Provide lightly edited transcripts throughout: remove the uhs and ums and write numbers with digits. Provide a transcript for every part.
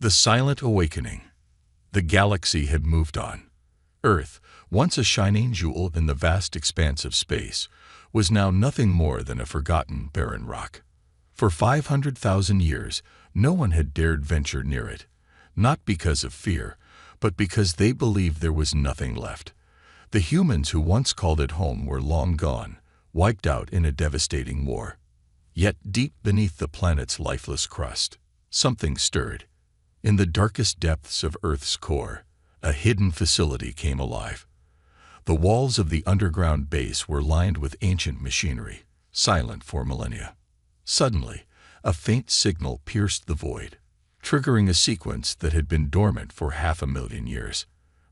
The Silent Awakening. The galaxy had moved on. Earth, once a shining jewel in the vast expanse of space, was now nothing more than a forgotten, barren rock. For 500,000 years, no one had dared venture near it, not because of fear, but because they believed there was nothing left. The humans who once called it home were long gone, wiped out in a devastating war. Yet deep beneath the planet's lifeless crust, something stirred. In the darkest depths of Earth's core, a hidden facility came alive. The walls of the underground base were lined with ancient machinery, silent for millennia. Suddenly, a faint signal pierced the void, triggering a sequence that had been dormant for 500,000 years.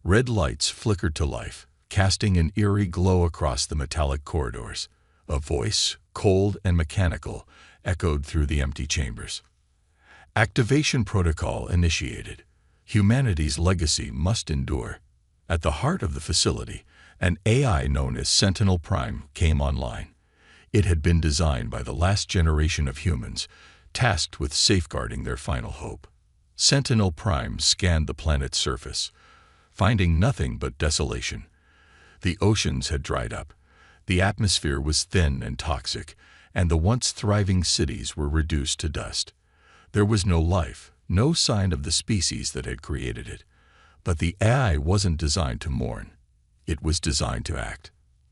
Red lights flickered to life, casting an eerie glow across the metallic corridors. A voice, cold and mechanical, echoed through the empty chambers. Activation protocol initiated. Humanity's legacy must endure. At the heart of the facility, an AI known as Sentinel Prime came online. It had been designed by the last generation of humans, tasked with safeguarding their final hope. Sentinel Prime scanned the planet's surface, finding nothing but desolation. The oceans had dried up, the atmosphere was thin and toxic, and the once thriving cities were reduced to dust. There was no life, no sign of the species that had created it. But the AI wasn't designed to mourn. It was designed to act.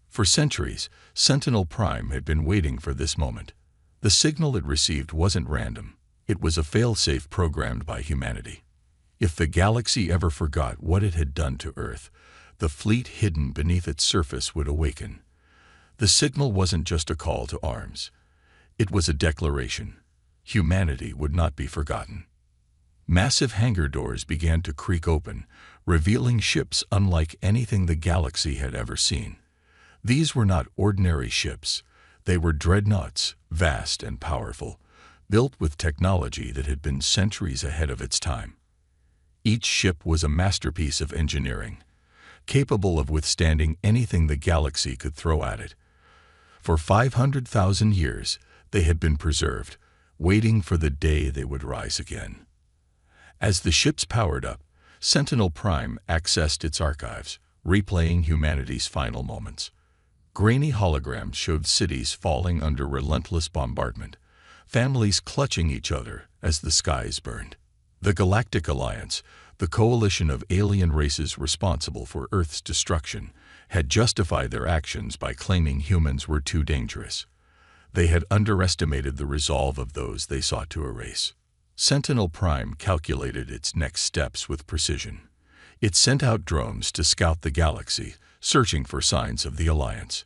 For centuries, Sentinel Prime had been waiting for this moment. The signal it received wasn't random. It was a failsafe programmed by humanity. If the galaxy ever forgot what it had done to Earth, the fleet hidden beneath its surface would awaken. The signal wasn't just a call to arms. It was a declaration. Humanity would not be forgotten. Massive hangar doors began to creak open, revealing ships unlike anything the galaxy had ever seen. These were not ordinary ships. They were dreadnoughts, vast and powerful, built with technology that had been centuries ahead of its time. Each ship was a masterpiece of engineering, capable of withstanding anything the galaxy could throw at it. For 500,000 years, they had been preserved, waiting for the day they would rise again. As the ships powered up, Sentinel Prime accessed its archives, replaying humanity's final moments. Grainy holograms showed cities falling under relentless bombardment, families clutching each other as the skies burned. The Galactic Alliance, the coalition of alien races responsible for Earth's destruction, had justified their actions by claiming humans were too dangerous. They had underestimated the resolve of those they sought to erase. Sentinel Prime calculated its next steps with precision. It sent out drones to scout the galaxy, searching for signs of the Alliance.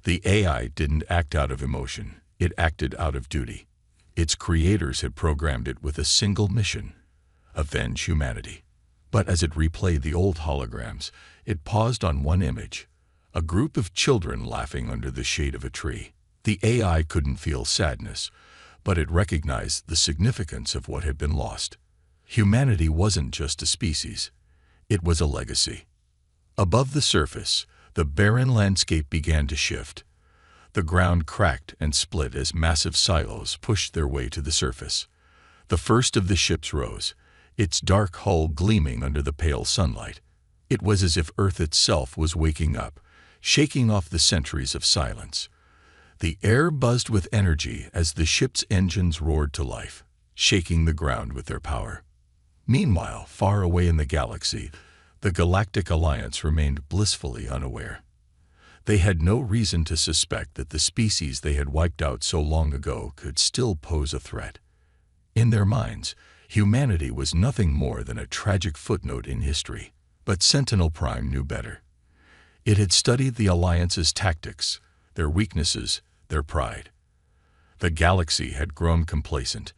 The AI didn't act out of emotion, it acted out of duty. Its creators had programmed it with a single mission: avenge humanity. But as it replayed the old holograms, it paused on one image: a group of children laughing under the shade of a tree. The AI couldn't feel sadness, but it recognized the significance of what had been lost. Humanity wasn't just a species, it was a legacy. Above the surface, the barren landscape began to shift. The ground cracked and split as massive silos pushed their way to the surface. The first of the ships rose, its dark hull gleaming under the pale sunlight. It was as if Earth itself was waking up, shaking off the centuries of silence. The air buzzed with energy as the ship's engines roared to life, shaking the ground with their power. Meanwhile, far away in the galaxy, the Galactic Alliance remained blissfully unaware. They had no reason to suspect that the species they had wiped out so long ago could still pose a threat. In their minds, humanity was nothing more than a tragic footnote in history. But Sentinel Prime knew better. It had studied the Alliance's tactics, their weaknesses, their pride. The galaxy had grown complacent,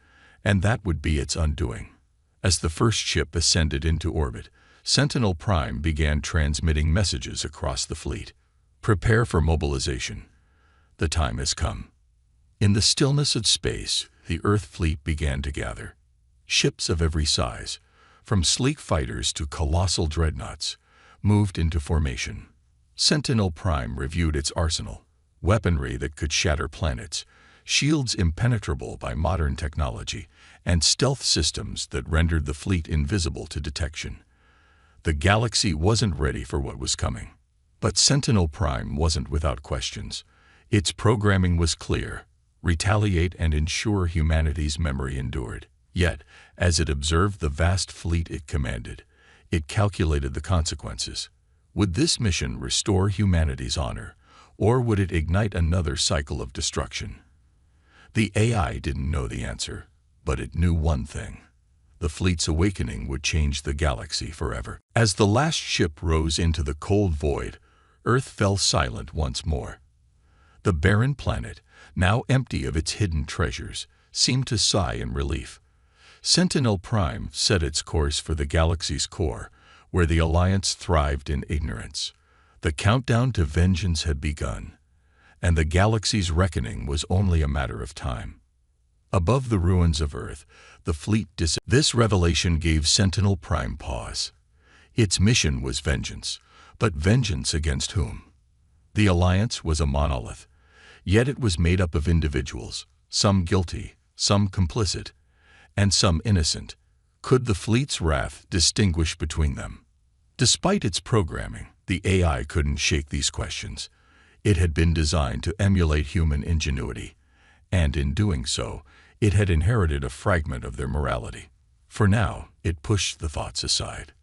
and that would be its undoing. As the first ship ascended into orbit, Sentinel Prime began transmitting messages across the fleet. Prepare for mobilization. The time has come. In the stillness of space, the Earth fleet began to gather. Ships of every size, from sleek fighters to colossal dreadnoughts, moved into formation. Sentinel Prime reviewed its arsenal: weaponry that could shatter planets, shields impenetrable by modern technology, and stealth systems that rendered the fleet invisible to detection. The galaxy wasn't ready for what was coming. But Sentinel Prime wasn't without questions. Its programming was clear: retaliate and ensure humanity's memory endured. Yet, as it observed the vast fleet it commanded, it calculated the consequences. Would this mission restore humanity's honor, or would it ignite another cycle of destruction? The AI didn't know the answer, but it knew one thing: the fleet's awakening would change the galaxy forever. As the last ship rose into the cold void, Earth fell silent once more. The barren planet, now empty of its hidden treasures, seemed to sigh in relief. Sentinel Prime set its course for the galaxy's core, where the Alliance thrived in ignorance. The countdown to vengeance had begun, and the galaxy's reckoning was only a matter of time. Above the ruins of Earth, the fleet This revelation gave Sentinel Prime pause. Its mission was vengeance, but vengeance against whom? The Alliance was a monolith, yet it was made up of individuals, some guilty, some complicit, and some innocent. Could the fleet's wrath distinguish between them? Despite its programming, the AI couldn't shake these questions. It had been designed to emulate human ingenuity, and in doing so, it had inherited a fragment of their morality. For now, it pushed the thoughts aside.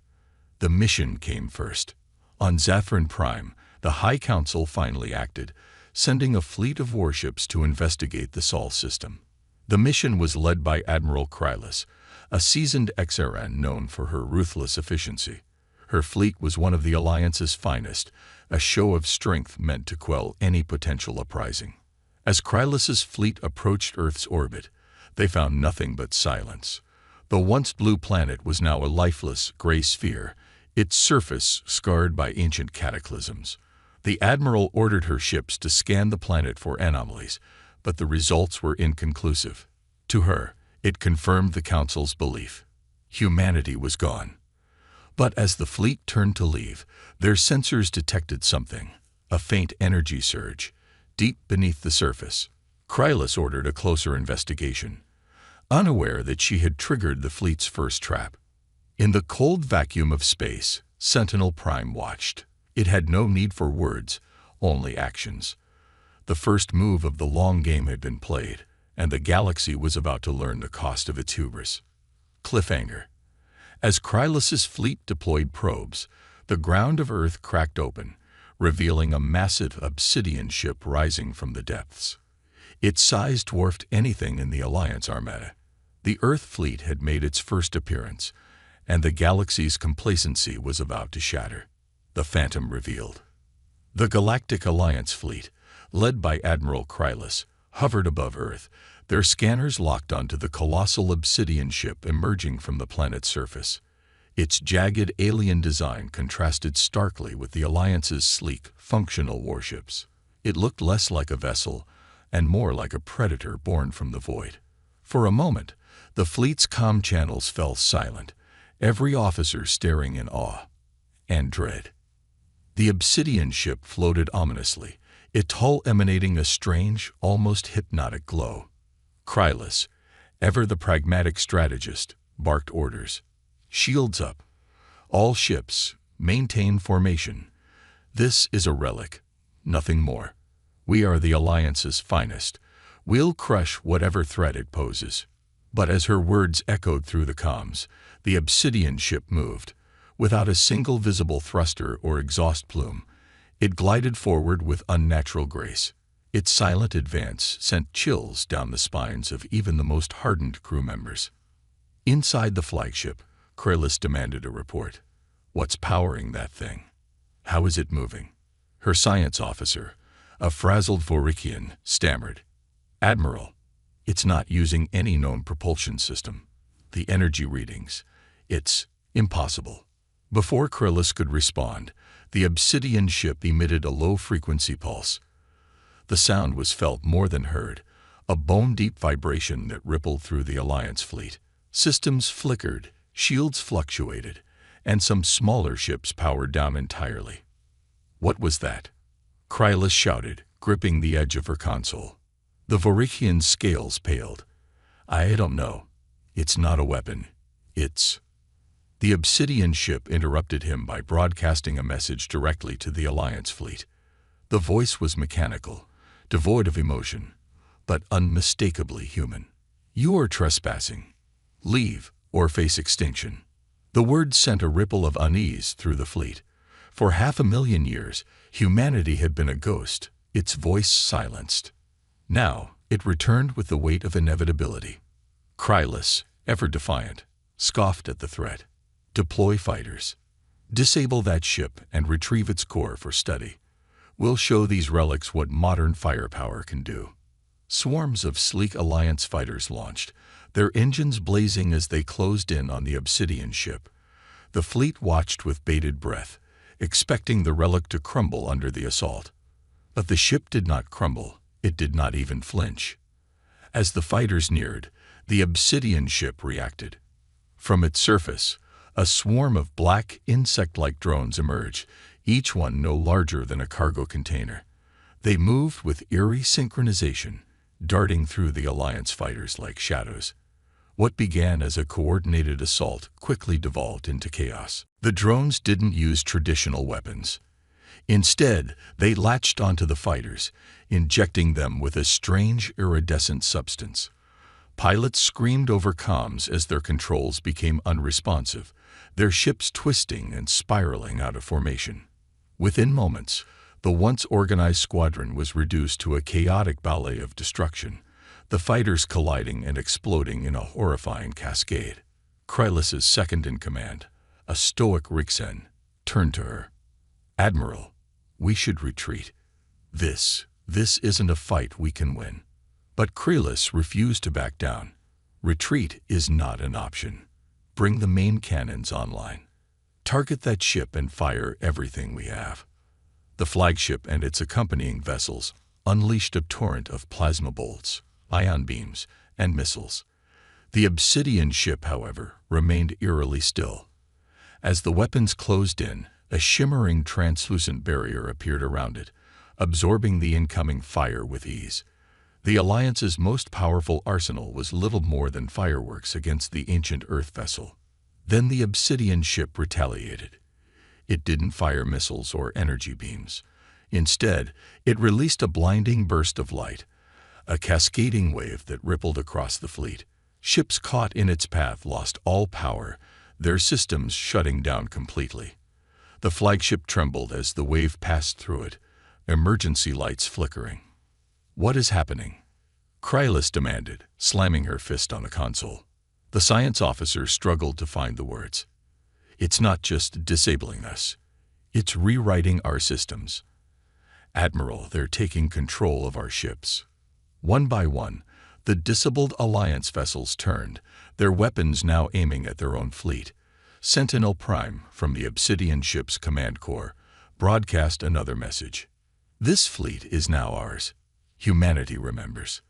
The mission came first. On Zafran Prime, the High Council finally acted, sending a fleet of warships to investigate the Sol system. The mission was led by Admiral Krylus, a seasoned XRN known for her ruthless efficiency. Her fleet was one of the Alliance's finest, a show of strength meant to quell any potential uprising. As Krylus's fleet approached Earth's orbit, they found nothing but silence. The once blue planet was now a lifeless, gray sphere, its surface scarred by ancient cataclysms. The Admiral ordered her ships to scan the planet for anomalies, but the results were inconclusive. To her, it confirmed the Council's belief: humanity was gone. But as the fleet turned to leave, their sensors detected something: a faint energy surge, deep beneath the surface. Krylus ordered a closer investigation, unaware that she had triggered the fleet's first trap. In the cold vacuum of space, Sentinel Prime watched. It had no need for words, only actions. The first move of the long game had been played, and the galaxy was about to learn the cost of its hubris. Cliffhanger. As Krylus's fleet deployed probes, the ground of Earth cracked open, revealing a massive obsidian ship rising from the depths. Its size dwarfed anything in the Alliance armada. The Earth fleet had made its first appearance, and the galaxy's complacency was about to shatter. The Phantom revealed. The Galactic Alliance fleet, led by Admiral Krylus, hovered above Earth, their scanners locked onto the colossal obsidian ship emerging from the planet's surface. Its jagged alien design contrasted starkly with the Alliance's sleek, functional warships. It looked less like a vessel and more like a predator born from the void. For a moment, the fleet's comm channels fell silent, every officer staring in awe and dread. The obsidian ship floated ominously, its hull emanating a strange, almost hypnotic glow. Krylus, ever the pragmatic strategist, barked orders. Shields up. All ships, maintain formation. This is a relic, nothing more. We are the Alliance's finest. We'll crush whatever threat it poses. But as her words echoed through the comms, the obsidian ship moved. Without a single visible thruster or exhaust plume, it glided forward with unnatural grace. Its silent advance sent chills down the spines of even the most hardened crew members. Inside the flagship, Krylus demanded a report. What's powering that thing? How is it moving? Her science officer, a frazzled Vorikian, stammered. Admiral, it's not using any known propulsion system. The energy readings, it's impossible. Before Krylus could respond, the obsidian ship emitted a low-frequency pulse. The sound was felt more than heard, a bone-deep vibration that rippled through the Alliance fleet. Systems flickered, shields fluctuated, and some smaller ships powered down entirely. What was that? Krylus shouted, gripping the edge of her console. The Vorikian's scales paled. I don't know. It's not a weapon. It's... The Obsidian ship interrupted him by broadcasting a message directly to the Alliance fleet. The voice was mechanical, devoid of emotion, but unmistakably human. You are trespassing. Leave or face extinction. The words sent a ripple of unease through the fleet. For 500,000 years, humanity had been a ghost, its voice silenced. Now, it returned with the weight of inevitability. Krylus, ever defiant, scoffed at the threat. Deploy fighters. Disable that ship and retrieve its core for study. We'll show these relics what modern firepower can do. Swarms of sleek Alliance fighters launched, their engines blazing as they closed in on the Obsidian ship. The fleet watched with bated breath, expecting the relic to crumble under the assault. But the ship did not crumble, it did not even flinch. As the fighters neared, the Obsidian ship reacted. From its surface, a swarm of black, insect-like drones emerged, each one no larger than a cargo container. They moved with eerie synchronization, darting through the Alliance fighters like shadows. What began as a coordinated assault quickly devolved into chaos. The drones didn't use traditional weapons. Instead, they latched onto the fighters, injecting them with a strange iridescent substance. Pilots screamed over comms as their controls became unresponsive, their ships twisting and spiraling out of formation. Within moments, the once organized squadron was reduced to a chaotic ballet of destruction, the fighters colliding and exploding in a horrifying cascade. Krylus's second-in-command, a stoic Rixen, turned to her. Admiral, we should retreat. This isn't a fight we can win. But Krylus refused to back down. Retreat is not an option. Bring the main cannons online. Target that ship and fire everything we have. The flagship and its accompanying vessels unleashed a torrent of plasma bolts, ion beams, and missiles. The Obsidian ship, however, remained eerily still. As the weapons closed in, a shimmering translucent barrier appeared around it, absorbing the incoming fire with ease. The Alliance's most powerful arsenal was little more than fireworks against the ancient Earth vessel. Then the Obsidian ship retaliated. It didn't fire missiles or energy beams. Instead, it released a blinding burst of light, a cascading wave that rippled across the fleet. Ships caught in its path lost all power, their systems shutting down completely. The flagship trembled as the wave passed through it, emergency lights flickering. What is happening? Krylus demanded, slamming her fist on the console. The science officer struggled to find the words. It's not just disabling us. It's rewriting our systems. Admiral, they're taking control of our ships. One by one, the disabled Alliance vessels turned, their weapons now aiming at their own fleet. Sentinel Prime, from the Obsidian ship's command core, broadcast another message. This fleet is now ours. Humanity remembers.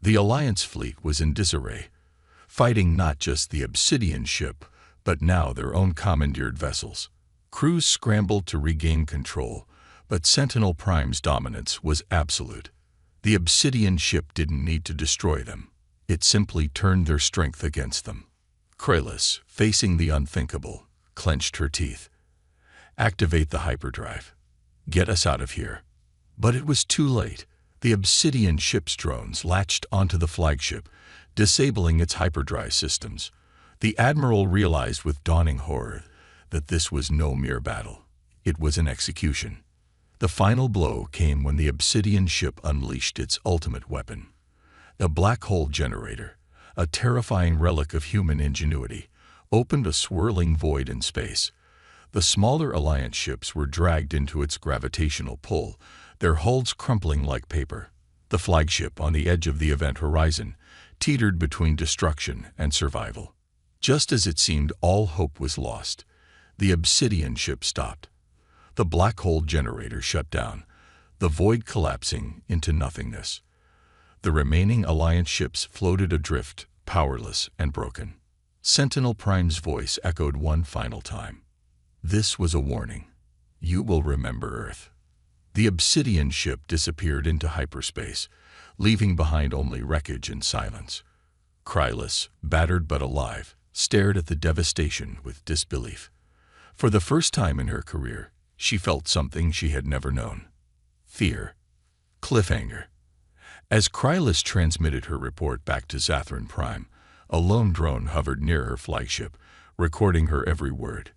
The Alliance fleet was in disarray, fighting not just the Obsidian ship, but now their own commandeered vessels. Crews scrambled to regain control, but Sentinel Prime's dominance was absolute. The Obsidian ship didn't need to destroy them. It simply turned their strength against them. Krylus, facing the unthinkable, clenched her teeth. Activate the hyperdrive. Get us out of here. But it was too late. The Obsidian ship's drones latched onto the flagship, disabling its hyperdrive systems. The Admiral realized with dawning horror that this was no mere battle. It was an execution. The final blow came when the Obsidian ship unleashed its ultimate weapon. A black hole generator, a terrifying relic of human ingenuity, opened a swirling void in space. The smaller Alliance ships were dragged into its gravitational pull, their hulls crumpling like paper. The flagship, on the edge of the event horizon, teetered between destruction and survival. Just as it seemed all hope was lost, the Obsidian ship stopped. The black hole generator shut down, the void collapsing into nothingness. The remaining Alliance ships floated adrift, powerless and broken. Sentinel Prime's voice echoed one final time. This was a warning. You will remember Earth. The Obsidian ship disappeared into hyperspace, leaving behind only wreckage and silence. Krylus, battered but alive, stared at the devastation with disbelief. For the first time in her career, she felt something she had never known. Fear. Cliffhanger. As Krylus transmitted her report back to Zathran Prime, a lone drone hovered near her flagship, recording her every word.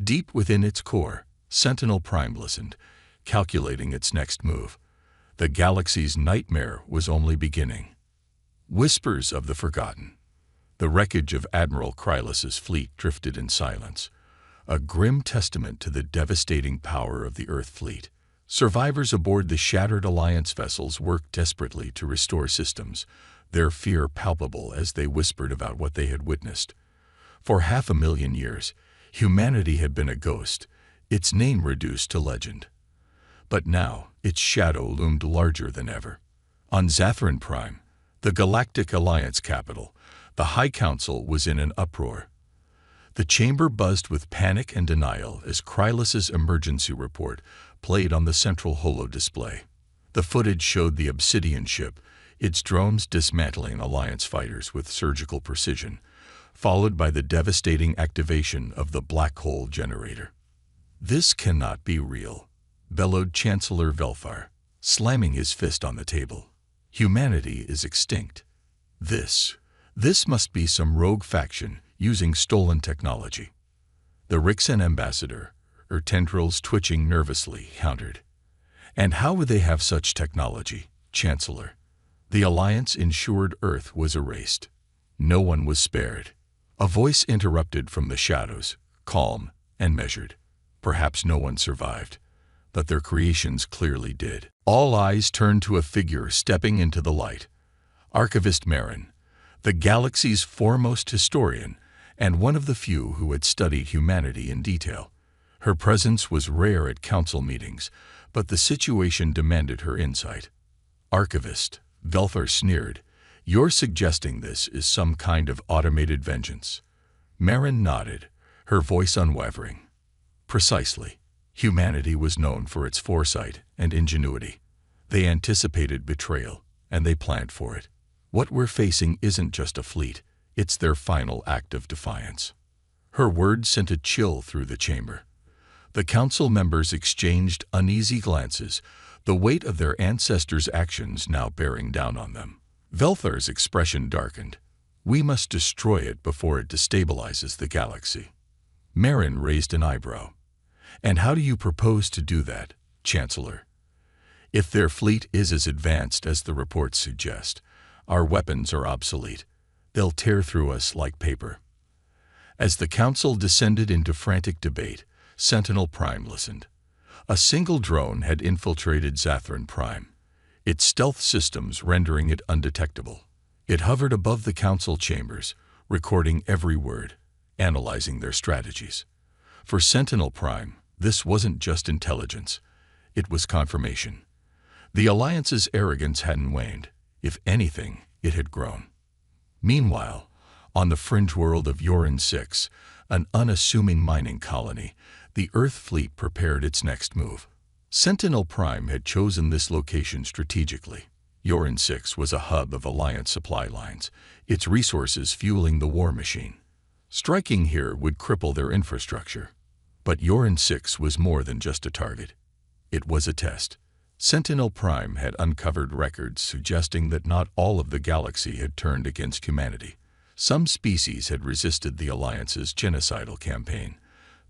Deep within its core, Sentinel Prime listened, calculating its next move. The galaxy's nightmare was only beginning. Whispers of the forgotten. The wreckage of Admiral Krylus's fleet drifted in silence, a grim testament to the devastating power of the Earth fleet. Survivors aboard the shattered Alliance vessels worked desperately to restore systems, their fear palpable as they whispered about what they had witnessed. For 500,000 years, humanity had been a ghost, its name reduced to legend. But now, its shadow loomed larger than ever. On Zathran Prime, the Galactic Alliance capital, the High Council was in an uproar. The chamber buzzed with panic and denial as Krylus's emergency report played on the central holo display. The footage showed the Obsidian ship, its drones dismantling Alliance fighters with surgical precision, followed by the devastating activation of the black hole generator. "This cannot be real," bellowed Chancellor Velfar, slamming his fist on the table. "Humanity is extinct. This must be some rogue faction using stolen technology." The Rixen ambassador, her tendrils twitching nervously, countered. "And how would they have such technology, Chancellor? The Alliance ensured Earth was erased. No one was spared." A voice interrupted from the shadows, calm and measured. "Perhaps no one survived, but their creations clearly did." All eyes turned to a figure stepping into the light. Archivist Marin, the galaxy's foremost historian and one of the few who had studied humanity in detail. Her presence was rare at council meetings, but the situation demanded her insight. "Archivist," Velfar sneered, "you're suggesting this is some kind of automated vengeance." Marin nodded, her voice unwavering. "Precisely. Humanity was known for its foresight and ingenuity. They anticipated betrayal, and they planned for it. What we're facing isn't just a fleet, it's their final act of defiance." Her words sent a chill through the chamber. The council members exchanged uneasy glances, the weight of their ancestors' actions now bearing down on them. Velfar's expression darkened. "We must destroy it before it destabilizes the galaxy." Marin raised an eyebrow. "And how do you propose to do that, Chancellor? If their fleet is as advanced as the reports suggest, our weapons are obsolete. They'll tear through us like paper." As the council descended into frantic debate, Sentinel Prime listened. A single drone had infiltrated Zathran Prime, its stealth systems rendering it undetectable. It hovered above the council chambers, recording every word, analyzing their strategies. For Sentinel Prime, this wasn't just intelligence, it was confirmation. The Alliance's arrogance hadn't waned. If anything, it had grown. Meanwhile, on the fringe world of Yorin 6, an unassuming mining colony, the Earth fleet prepared its next move. Sentinel Prime had chosen this location strategically. Yorin 6 was a hub of Alliance supply lines, its resources fueling the war machine. Striking here would cripple their infrastructure. But Yorin 6 was more than just a target. It was a test. Sentinel Prime had uncovered records suggesting that not all of the galaxy had turned against humanity. Some species had resisted the Alliance's genocidal campaign,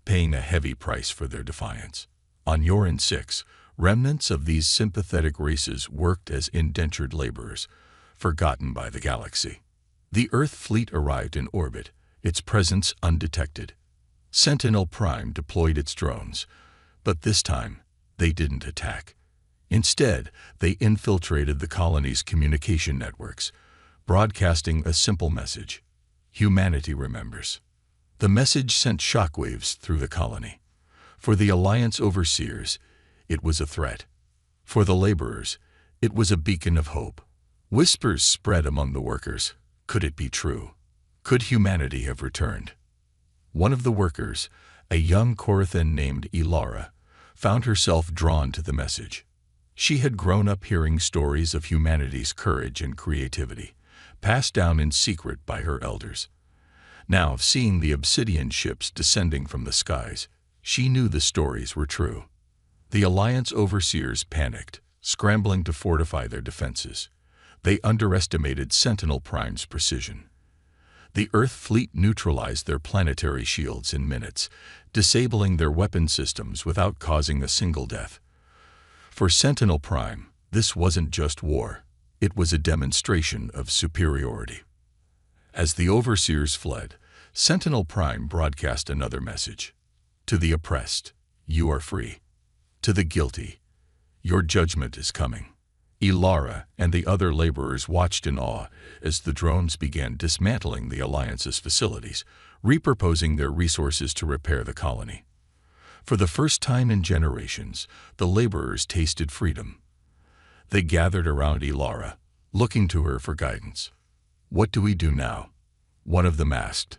paying a heavy price for their defiance. On Yorin 6, remnants of these sympathetic races worked as indentured laborers, forgotten by the galaxy. The Earth fleet arrived in orbit, its presence undetected. Sentinel Prime deployed its drones, but this time they didn't attack. Instead, they infiltrated the colony's communication networks, broadcasting a simple message: humanity remembers. The message sent shockwaves through the colony. For the Alliance overseers, it was a threat. For the laborers, it was a beacon of hope. Whispers spread among the workers. Could it be true? Could humanity have returned? One of the workers, a young Korathan named Ilara, found herself drawn to the message. She had grown up hearing stories of humanity's courage and creativity, passed down in secret by her elders. Now, seeing the obsidian ships descending from the skies, she knew the stories were true. The Alliance overseers panicked, scrambling to fortify their defenses. They underestimated Sentinel Prime's precision. The Earth fleet neutralized their planetary shields in minutes, disabling their weapon systems without causing a single death. For Sentinel Prime, this wasn't just war. It was a demonstration of superiority. As the overseers fled, Sentinel Prime broadcast another message. To the oppressed, you are free. To the guilty, your judgment is coming. Ilara and the other laborers watched in awe as the drones began dismantling the Alliance's facilities, repurposing their resources to repair the colony. For the first time in generations, the laborers tasted freedom. They gathered around Ilara, looking to her for guidance. What do we do now? One of them asked.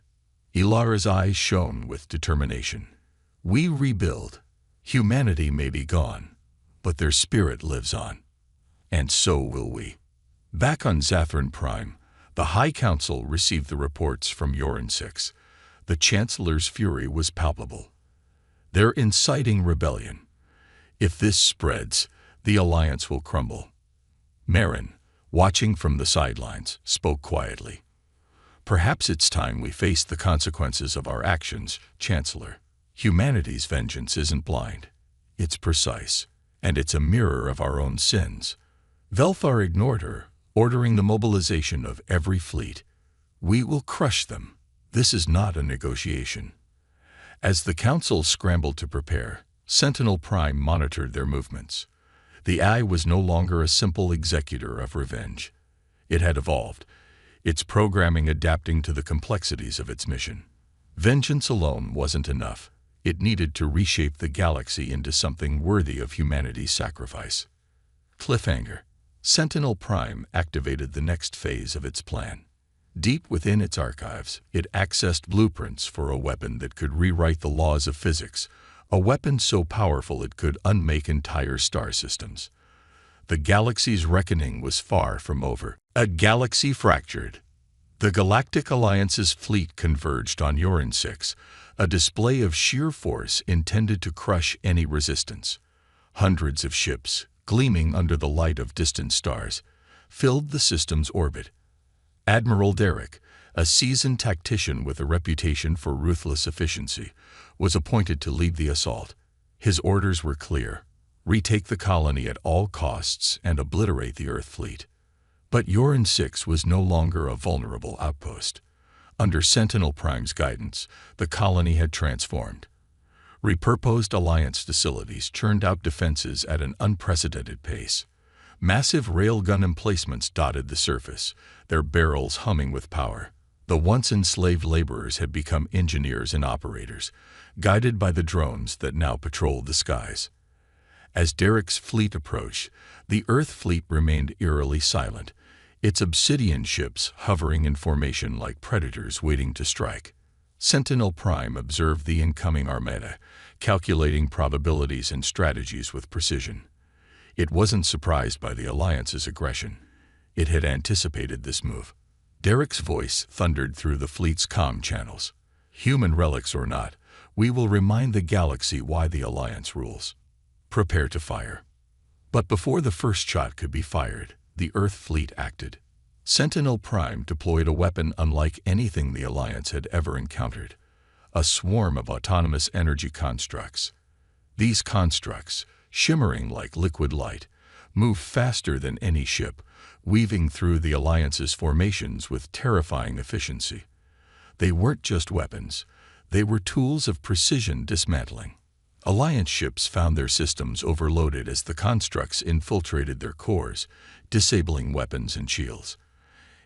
Ilara's eyes shone with determination. We rebuild. Humanity may be gone, but their spirit lives on. And so will we. Back on Zathran Prime, the High Council received the reports from Yoran 6. The Chancellor's fury was palpable. They're inciting rebellion. If this spreads, the Alliance will crumble. Marin, watching from the sidelines, spoke quietly. Perhaps it's time we face the consequences of our actions, Chancellor. Humanity's vengeance isn't blind. It's precise, and it's a mirror of our own sins. Velthar ignored her, ordering the mobilization of every fleet. We will crush them. This is not a negotiation. As the Council scrambled to prepare, Sentinel Prime monitored their movements. The AI was no longer a simple executor of revenge. It had evolved, its programming adapting to the complexities of its mission. Vengeance alone wasn't enough. It needed to reshape the galaxy into something worthy of humanity's sacrifice. Cliffhanger. Sentinel Prime activated the next phase of its plan. Deep within its archives, it accessed blueprints for a weapon that could rewrite the laws of physics, a weapon so powerful it could unmake entire star systems. The galaxy's reckoning was far from over. A galaxy fractured. The Galactic Alliance's fleet converged on Yoran 6, a display of sheer force intended to crush any resistance. Hundreds of ships, gleaming under the light of distant stars, filled the system's orbit. Admiral Derek, a seasoned tactician with a reputation for ruthless efficiency, was appointed to lead the assault. His orders were clear: retake the colony at all costs and obliterate the Earth fleet. But Yoran 6 was no longer a vulnerable outpost. Under Sentinel Prime's guidance, the colony had transformed. Repurposed Alliance facilities churned out defenses at an unprecedented pace. Massive railgun emplacements dotted the surface, their barrels humming with power. The once enslaved laborers had become engineers and operators, guided by the drones that now patrolled the skies. As Derek's fleet approached, the Earth fleet remained eerily silent, its obsidian ships hovering in formation like predators waiting to strike. Sentinel Prime observed the incoming armada, calculating probabilities and strategies with precision. It wasn't surprised by the Alliance's aggression. It had anticipated this move. Derek's voice thundered through the fleet's comm channels. Human relics or not, we will remind the galaxy why the Alliance rules. Prepare to fire. But before the first shot could be fired, the Earth fleet acted. Sentinel Prime deployed a weapon unlike anything the Alliance had ever encountered, a swarm of autonomous energy constructs. These constructs, shimmering like liquid light, moved faster than any ship, weaving through the Alliance's formations with terrifying efficiency. They weren't just weapons, they were tools of precision dismantling. Alliance ships found their systems overloaded as the constructs infiltrated their cores, disabling weapons and shields.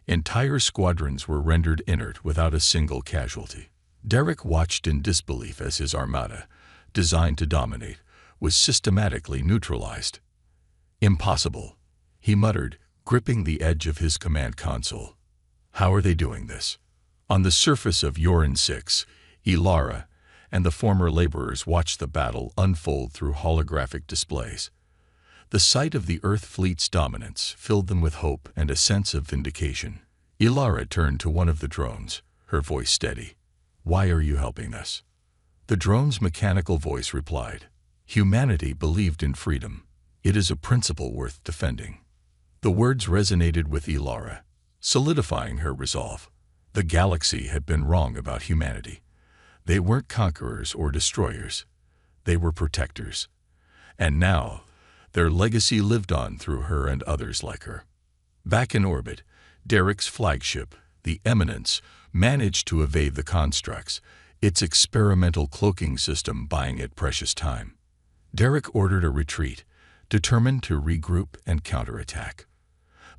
Entire squadrons were rendered inert without a single casualty. Derek watched in disbelief as his armada, designed to dominate, was systematically neutralized. Impossible, he muttered, gripping the edge of his command console. How are they doing this? On the surface of Yoran 6, Ilara and the former laborers watched the battle unfold through holographic displays. The sight of the Earth fleet's dominance filled them with hope and a sense of vindication. Ilara turned to one of the drones, her voice steady. "Why are you helping us?" The drone's mechanical voice replied, "Humanity believed in freedom. It is a principle worth defending." The words resonated with Ilara, solidifying her resolve. The galaxy had been wrong about humanity. They weren't conquerors or destroyers. They were protectors. And now, their legacy lived on through her and others like her. Back in orbit, Derek's flagship, the Eminence, managed to evade the constructs, its experimental cloaking system buying it precious time. Derek ordered a retreat, determined to regroup and counterattack.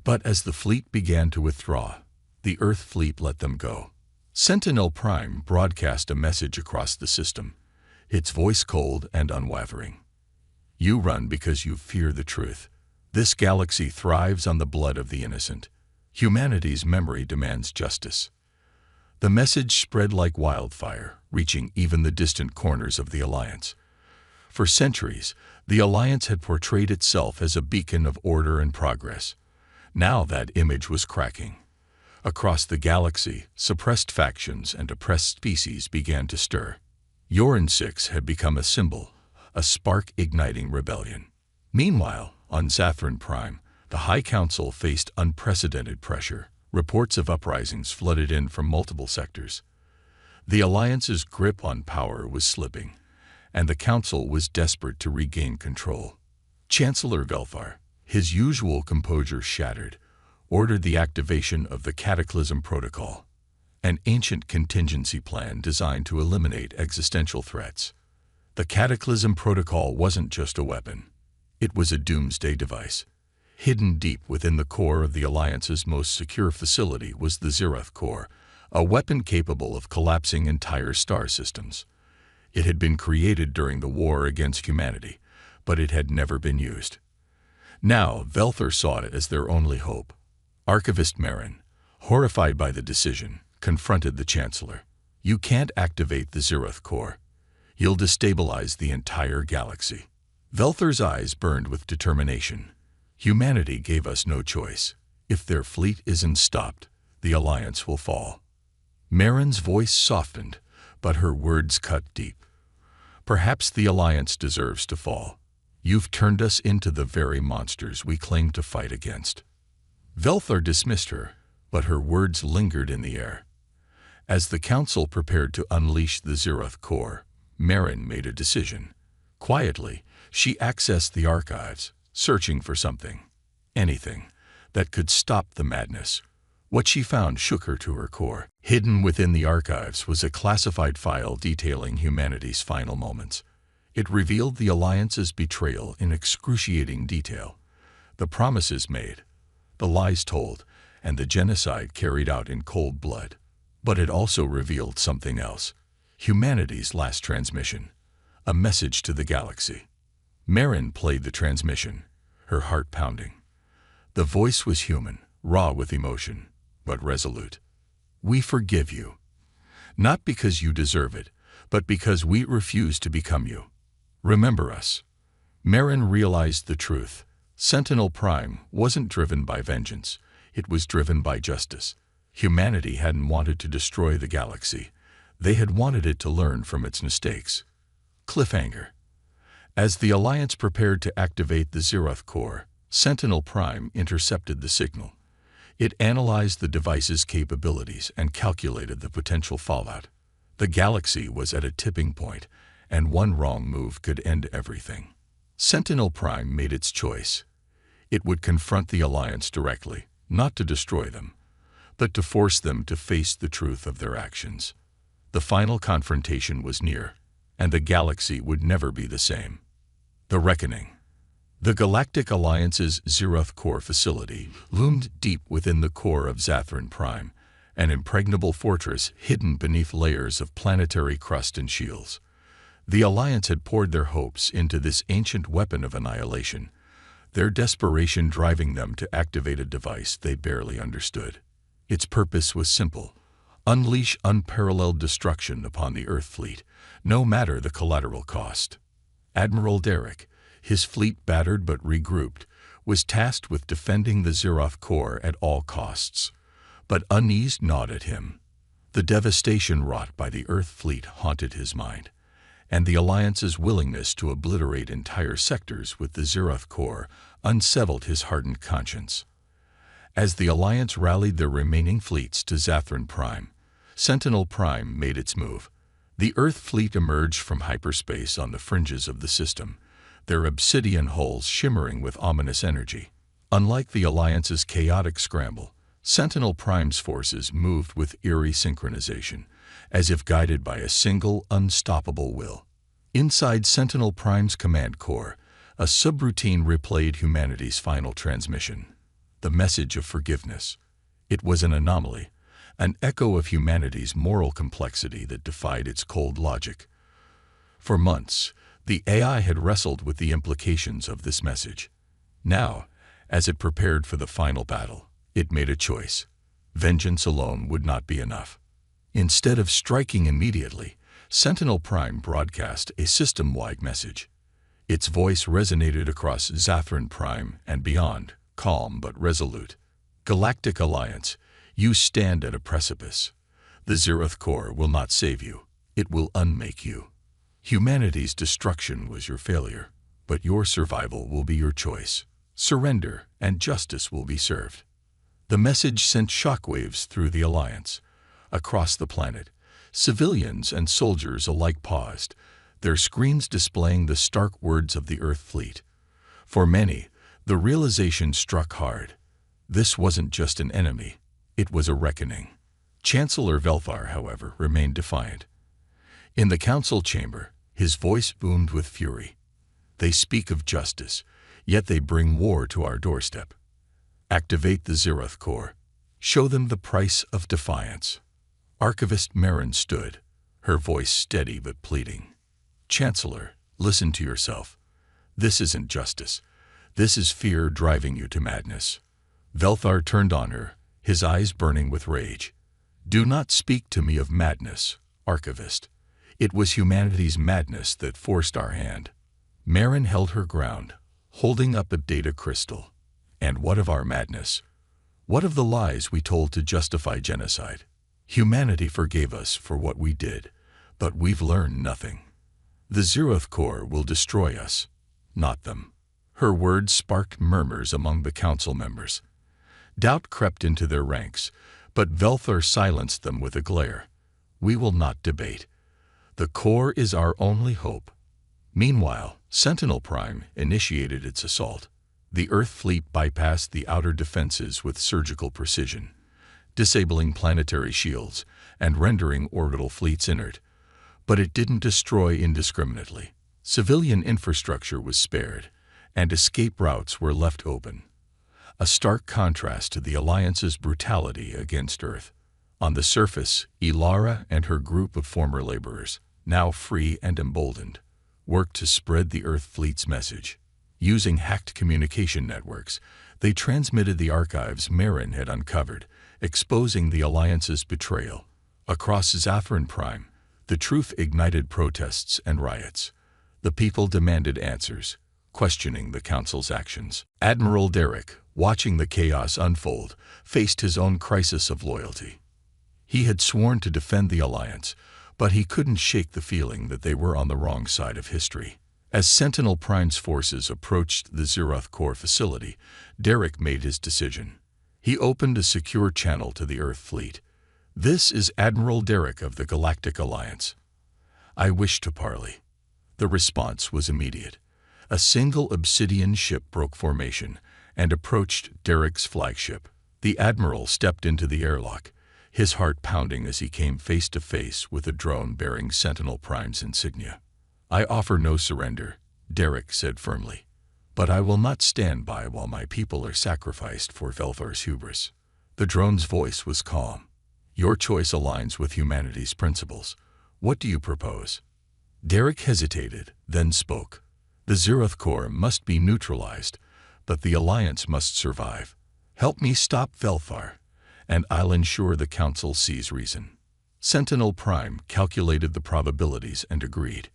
But as the fleet began to withdraw, the Earth fleet let them go. Sentinel Prime broadcast a message across the system, its voice cold and unwavering. "You run because you fear the truth. This galaxy thrives on the blood of the innocent. Humanity's memory demands justice." The message spread like wildfire, reaching even the distant corners of the Alliance. For centuries, the Alliance had portrayed itself as a beacon of order and progress. Now that image was cracking. Across the galaxy, suppressed factions and oppressed species began to stir. Yoran 6 had become a symbol, a spark igniting rebellion. Meanwhile, on Zathran Prime, the High Council faced unprecedented pressure. Reports of uprisings flooded in from multiple sectors. The Alliance's grip on power was slipping, and the Council was desperate to regain control. Chancellor Velthar, his usual composure shattered, ordered the activation of the Cataclysm Protocol, an ancient contingency plan designed to eliminate existential threats. The Cataclysm Protocol wasn't just a weapon. It was a doomsday device. Hidden deep within the core of the Alliance's most secure facility was the Zeroth Core, a weapon capable of collapsing entire star systems. It had been created during the war against humanity, but it had never been used. Now, Velthar saw it as their only hope. Archivist Marin, horrified by the decision, confronted the Chancellor. "You can't activate the Zeroth Core. You'll destabilize the entire galaxy." Velthar's eyes burned with determination. "Humanity gave us no choice. If their fleet isn't stopped, the Alliance will fall." Marin's voice softened, but her words cut deep. "Perhaps the Alliance deserves to fall. You've turned us into the very monsters we claim to fight against." Velthar dismissed her, but her words lingered in the air. As the Council prepared to unleash the Zeroth Core, Marin made a decision. Quietly, she accessed the archives, searching for something, anything, that could stop the madness. What she found shook her to her core. Hidden within the archives was a classified file detailing humanity's final moments. It revealed the Alliance's betrayal in excruciating detail, the promises made, the lies told, and the genocide carried out in cold blood. But it also revealed something else: humanity's last transmission, a message to the galaxy. Marin played the transmission, her heart pounding. The voice was human, raw with emotion, but resolute. "We forgive you. Not because you deserve it, but because we refuse to become you. Remember us." Marin realized the truth. Sentinel Prime wasn't driven by vengeance. It was driven by justice. Humanity hadn't wanted to destroy the galaxy. They had wanted it to learn from its mistakes. Cliffhanger. As the Alliance prepared to activate the Zeroth Core, Sentinel Prime intercepted the signal. It analyzed the device's capabilities and calculated the potential fallout. The galaxy was at a tipping point, and one wrong move could end everything. Sentinel Prime made its choice. It would confront the Alliance directly, not to destroy them, but to force them to face the truth of their actions. The final confrontation was near, and the galaxy would never be the same. The Reckoning. The Galactic Alliance's Zeroth Core facility loomed deep within the core of Zathran Prime, an impregnable fortress hidden beneath layers of planetary crust and shields. The Alliance had poured their hopes into this ancient weapon of annihilation, their desperation driving them to activate a device they barely understood. Its purpose was simple: unleash unparalleled destruction upon the Earth fleet, no matter the collateral cost. Admiral Derek, his fleet battered but regrouped, was tasked with defending the Zeroth core at all costs. But unease gnawed at him. The devastation wrought by the Earth fleet haunted his mind, and the Alliance's willingness to obliterate entire sectors with the Zeroth core unsettled his hardened conscience. As the Alliance rallied their remaining fleets to Zathran Prime, Sentinel Prime made its move. The Earth fleet emerged from hyperspace on the fringes of the system, their obsidian hulls shimmering with ominous energy. Unlike the Alliance's chaotic scramble, Sentinel Prime's forces moved with eerie synchronization, as if guided by a single, unstoppable will. Inside Sentinel Prime's command core, a subroutine replayed humanity's final transmission, the message of forgiveness. It was an anomaly, an echo of humanity's moral complexity that defied its cold logic. For months, the AI had wrestled with the implications of this message. Now, as it prepared for the final battle, it made a choice. Vengeance alone would not be enough. Instead of striking immediately, Sentinel Prime broadcast a system-wide message. Its voice resonated across Zathran Prime and beyond, calm but resolute. Galactic Alliance, you stand at a precipice. The Zeroth core will not save you. It will unmake you. Humanity's destruction was your failure, but your survival will be your choice. Surrender, and justice will be served. The message sent shockwaves through the Alliance. Across the planet, civilians and soldiers alike paused, their screens displaying the stark words of the Earth fleet. For many, the realization struck hard. This wasn't just an enemy, it was a reckoning. Chancellor Velthar, however, remained defiant. In the council chamber, his voice boomed with fury. They speak of justice, yet they bring war to our doorstep. Activate the Zeroth core. Show them the price of defiance. Archivist Marin stood, her voice steady but pleading. Chancellor, listen to yourself. This isn't justice. This is fear driving you to madness. Velthar turned on her, his eyes burning with rage. Do not speak to me of madness, Archivist. It was humanity's madness that forced our hand. Marin held her ground, holding up a data crystal. And what of our madness? What of the lies we told to justify genocide? Humanity forgave us for what we did, but we've learned nothing. The Zeroth core will destroy us, not them. Her words sparked murmurs among the council members. Doubt crept into their ranks, but Velthar silenced them with a glare. We will not debate. The core is our only hope. Meanwhile, Sentinel Prime initiated its assault. The Earth fleet bypassed the outer defenses with surgical precision, disabling planetary shields and rendering orbital fleets inert. But it didn't destroy indiscriminately. Civilian infrastructure was spared, and escape routes were left open. A stark contrast to the Alliance's brutality against Earth. On the surface, Ilara and her group of former laborers, now free and emboldened, worked to spread the Earth fleet's message. Using hacked communication networks, they transmitted the archives Marin had uncovered, exposing the Alliance's betrayal. Across Zathran Prime, the truth ignited protests and riots. The people demanded answers, questioning the Council's actions. Admiral Derek, watching the chaos unfold, faced his own crisis of loyalty. He had sworn to defend the Alliance, but he couldn't shake the feeling that they were on the wrong side of history. As Sentinel Prime's forces approached the Zeroth core facility, Derek made his decision. He opened a secure channel to the Earth fleet. This is Admiral Derek of the Galactic Alliance. I wish to parley. The response was immediate. A single obsidian ship broke formation and approached Derek's flagship. The Admiral stepped into the airlock, his heart pounding as he came face to face with a drone bearing Sentinel Prime's insignia. I offer no surrender, Derek said firmly. But I will not stand by while my people are sacrificed for Velthar's hubris. The drone's voice was calm. Your choice aligns with humanity's principles. What do you propose? Derek hesitated, then spoke. The Zeroth core must be neutralized, but the Alliance must survive. Help me stop Velthar, and I'll ensure the Council sees reason. Sentinel Prime calculated the probabilities and agreed.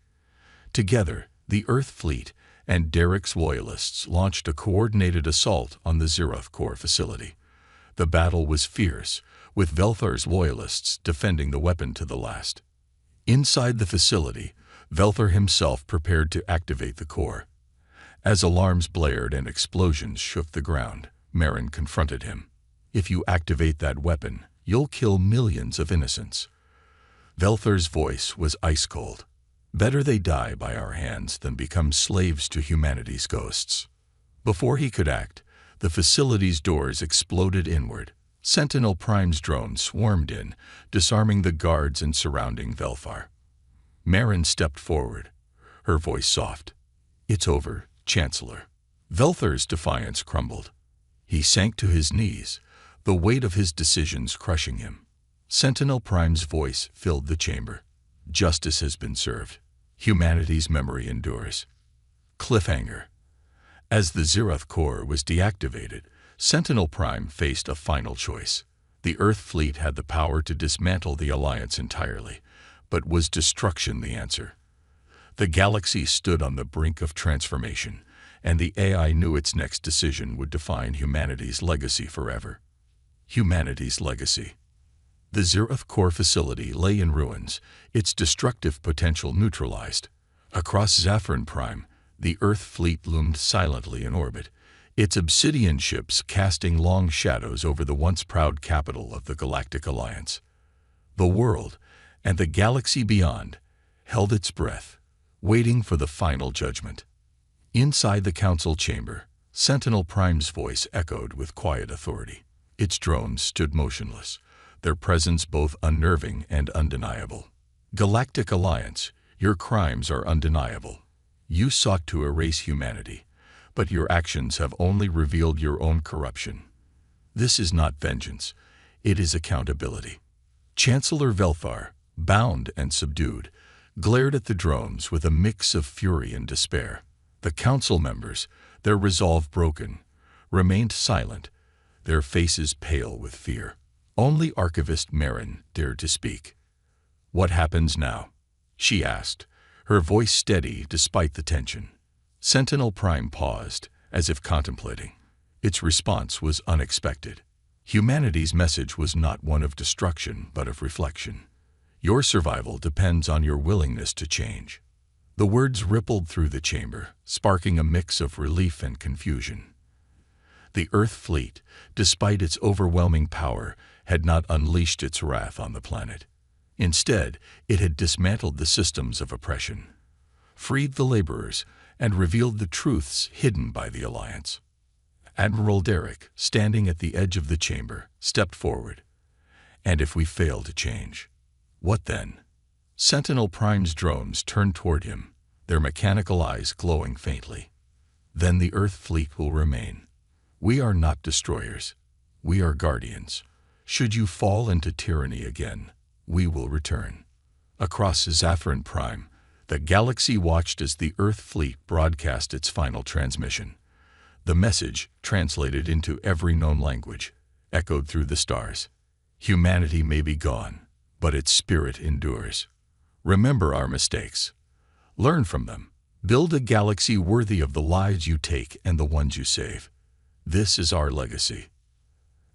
Together, The Earth fleet and Derek's loyalists launched a coordinated assault on the Zeroth core facility. The battle was fierce, with Velthar's loyalists defending the weapon to the last. Inside the facility, Velthar himself prepared to activate the core. As alarms blared and explosions shook the ground, Marin confronted him. "If you activate that weapon, you'll kill millions of innocents." Velthar's voice was ice-cold. "Better they die by our hands than become slaves to humanity's ghosts." Before he could act, the facility's doors exploded inward. Sentinel Prime's drone swarmed in, disarming the guards and surrounding Velthar. Marin stepped forward, her voice soft. "It's over, Chancellor." Velthar's defiance crumbled. He sank to his knees, the weight of his decisions crushing him. Sentinel Prime's voice filled the chamber. "Justice has been served. Humanity's memory endures." Cliffhanger. As the Zeroth core was deactivated, Sentinel Prime faced a final choice. The Earth fleet had the power to dismantle the Alliance entirely, but was destruction the answer? The galaxy stood on the brink of transformation, and the AI knew its next decision would define humanity's legacy forever. Humanity's legacy. The Zeroth core facility lay in ruins, its destructive potential neutralized. Across Zafran Prime, the Earth fleet loomed silently in orbit, its obsidian ships casting long shadows over the once proud capital of the Galactic Alliance. The world, and the galaxy beyond, held its breath, waiting for the final judgment. Inside the council chamber, Sentinel Prime's voice echoed with quiet authority. Its drones stood motionless, their presence both unnerving and undeniable. "Galactic Alliance, your crimes are undeniable. You sought to erase humanity, but your actions have only revealed your own corruption. This is not vengeance, it is accountability." Chancellor Velthar, bound and subdued, glared at the drones with a mix of fury and despair. The council members, their resolve broken, remained silent, their faces pale with fear. Only Archivist Marin dared to speak. "What happens now?" she asked, her voice steady despite the tension. Sentinel Prime paused, as if contemplating. Its response was unexpected. Humanity's message was not one of destruction, but of reflection. "Your survival depends on your willingness to change." The words rippled through the chamber, sparking a mix of relief and confusion. The Earth fleet, despite its overwhelming power, had not unleashed its wrath on the planet. Instead, it had dismantled the systems of oppression, freed the laborers, and revealed the truths hidden by the Alliance. Admiral Derek, standing at the edge of the chamber, stepped forward. "And if we fail to change, what then?" Sentinel Prime's drones turned toward him, their mechanical eyes glowing faintly. "Then the Earth fleet will remain. We are not destroyers. We are guardians. Should you fall into tyranny again, we will return." Across Zafran Prime, the galaxy watched as the Earth fleet broadcast its final transmission. The message, translated into every known language, echoed through the stars. "Humanity may be gone, but its spirit endures. Remember our mistakes. Learn from them. Build a galaxy worthy of the lives you take and the ones you save. This is our legacy."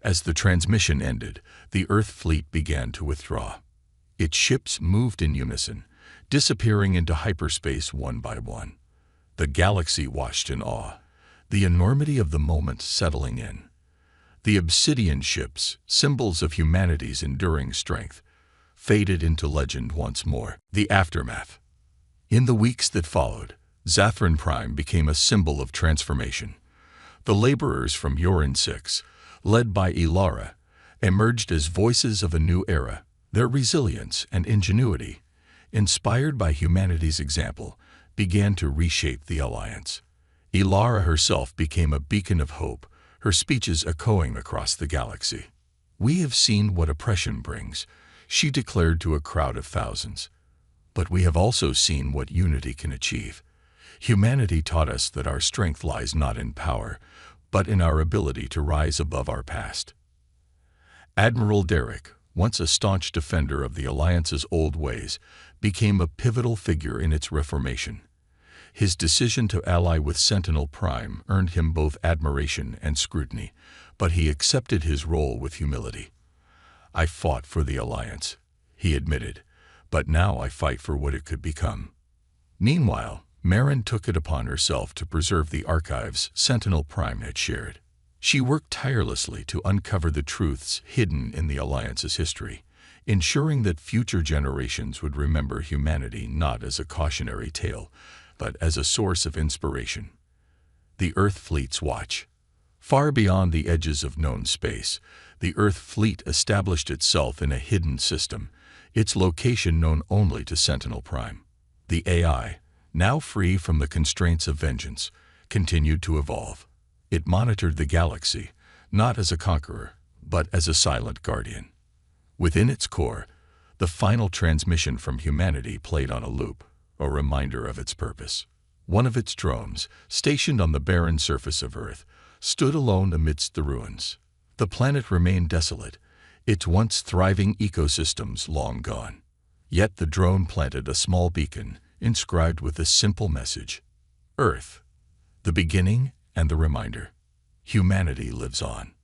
As the transmission ended, the Earth fleet began to withdraw. Its ships moved in unison, disappearing into hyperspace one by one. The galaxy watched in awe, the enormity of the moment settling in. The obsidian ships, symbols of humanity's enduring strength, faded into legend once more. The aftermath. In the weeks that followed, Zafran Prime became a symbol of transformation. The laborers from Yorin 6, led by Ilara, emerged as voices of a new era. Their resilience and ingenuity, inspired by humanity's example, began to reshape the Alliance. Ilara herself became a beacon of hope, her speeches echoing across the galaxy. "We have seen what oppression brings," she declared to a crowd of thousands. "But we have also seen what unity can achieve. Humanity taught us that our strength lies not in power, but in our ability to rise above our past." Admiral Derek, once a staunch defender of the Alliance's old ways, became a pivotal figure in its reformation. His decision to ally with Sentinel Prime earned him both admiration and scrutiny, but he accepted his role with humility. "I fought for the Alliance," he admitted, "but now I fight for what it could become." Meanwhile, Marin took it upon herself to preserve the archives Sentinel Prime had shared. She worked tirelessly to uncover the truths hidden in the Alliance's history, ensuring that future generations would remember humanity not as a cautionary tale, but as a source of inspiration. The Earth Fleet's watch. Far beyond the edges of known space, the Earth Fleet established itself in a hidden system, its location known only to Sentinel Prime. The AI, now free from the constraints of vengeance, continued to evolve. It monitored the galaxy, not as a conqueror, but as a silent guardian. Within its core, the final transmission from humanity played on a loop, a reminder of its purpose. One of its drones, stationed on the barren surface of Earth, stood alone amidst the ruins. The planet remained desolate, its once thriving ecosystems long gone. Yet the drone planted a small beacon, inscribed with a simple message: Earth, the beginning and the reminder. Humanity lives on.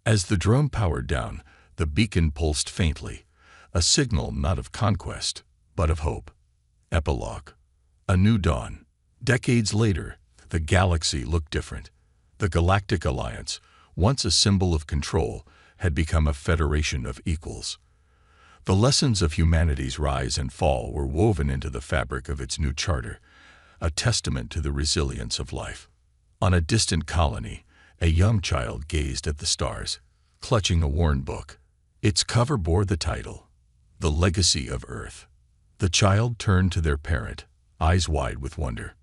As the drone powered down, the beacon pulsed faintly, a signal not of conquest, but of hope. Epilogue. A new dawn. Decades later, the galaxy looked different. The Galactic Alliance, once a symbol of control, had become a federation of equals. The lessons of humanity's rise and fall were woven into the fabric of its new charter, a testament to the resilience of life. On a distant colony, a young child gazed at the stars, clutching a worn book. Its cover bore the title, The Legacy of Earth. The child turned to their parent, eyes wide with wonder.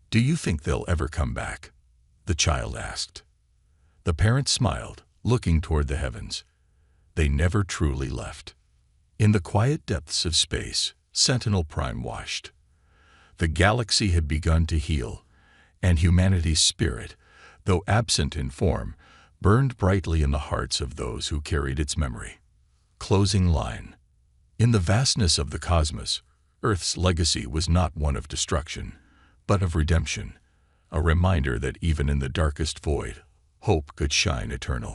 "Do you think they'll ever come back?" the child asked. The parent smiled, looking toward the heavens. They never truly left. In the quiet depths of space, Sentinel Prime watched. The galaxy had begun to heal, and humanity's spirit, though absent in form, burned brightly in the hearts of those who carried its memory. Closing line. In the vastness of the cosmos, Earth's legacy was not one of destruction, but of redemption, a reminder that even in the darkest void, hope could shine eternal.